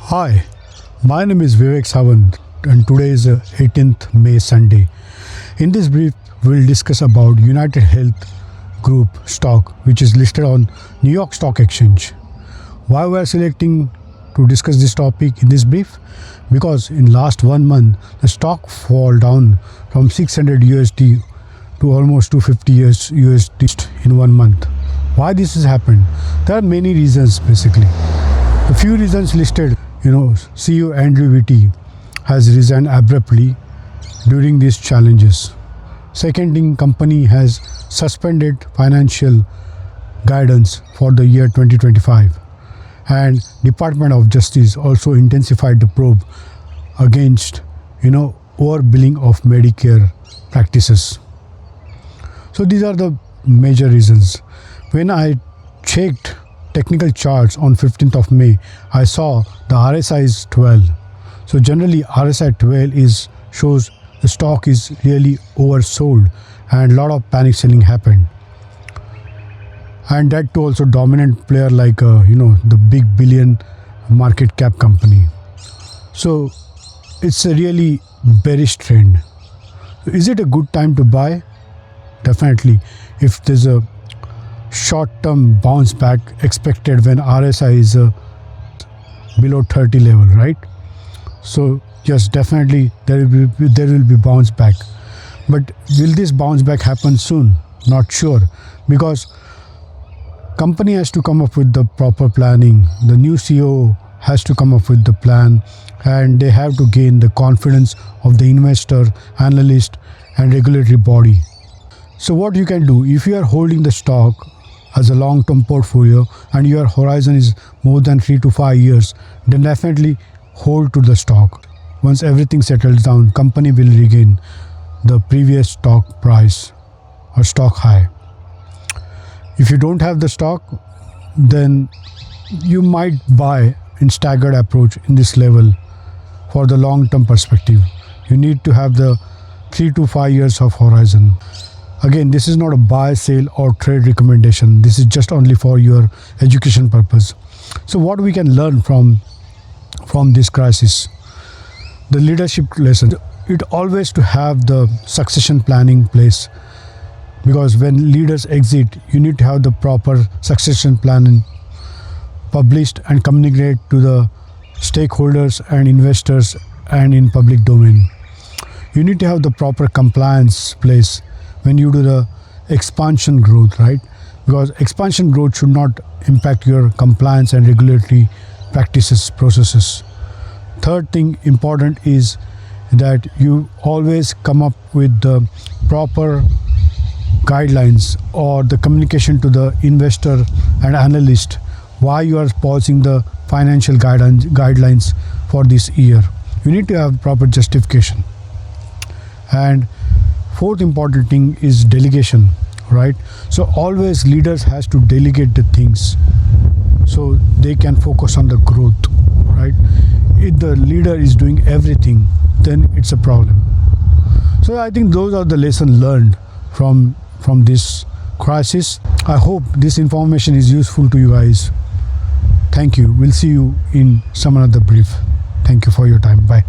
Hi, my name is Vivek Sawant and today is 18th May Sunday. In this brief, we'll discuss about UnitedHealth Group stock which is listed on New York Stock Exchange. Why we are selecting to discuss this topic in this brief? Because in last 1 month, the stock fall down from 600 USD to almost 250 USD in 1 month. Why this has happened? There are many reasons basically. A few reasons listed. CEO Andrew Witty has resigned abruptly during these challenges. Second thing, company has suspended financial guidance for the year 2025. And Department of Justice also intensified the probe against, overbilling of Medicare practices. So these are the major reasons. When I checked technical charts on 15th of May, I saw the RSI is 12. So generally RSI 12 shows the stock is really oversold and a lot of panic selling happened. And that too also dominant player like the big billion market cap company. So it's a really bearish trend. Is it a good time to buy? Definitely. If there's a short-term bounce back expected when RSI is below 30 level, right? So yes, definitely there will be bounce back. But will this bounce back happen soon? Not sure, because company has to come up with the proper planning. The new CEO has to come up with the plan, and they have to gain the confidence of the investor, analyst, and regulatory body. So what you can do, if you are holding the stock as a long-term portfolio and your horizon is more than 3 to 5 years, then definitely hold to the stock. Once everything settles down, company will regain the previous stock price or stock high. If you don't have the stock, then you might buy in staggered approach in this level for the long-term perspective. You need to have the 3 to 5 years of horizon. Again, this is not a buy, sell or trade recommendation. This is just only for your education purpose. So what we can learn from this crisis? The leadership lesson. It always to have the succession planning place, because when leaders exit, you need to have the proper succession planning published and communicate to the stakeholders and investors and in public domain. You need to have the proper compliance place when you do the expansion growth, right? Because expansion growth should not impact your compliance and regulatory practices, processes. Third thing important is that you always come up with the proper guidelines or the communication to the investor and analyst why you are pausing the financial guidelines for this year. You need to have proper justification. And fourth important thing is delegation, right? So always leaders has to delegate the things so they can focus on the growth, right? If the leader is doing everything, then it's a problem. So I think those are the lessons learned from this crisis. I hope this information is useful to you guys. Thank you. We'll see you in some another brief. Thank you for your time. Bye.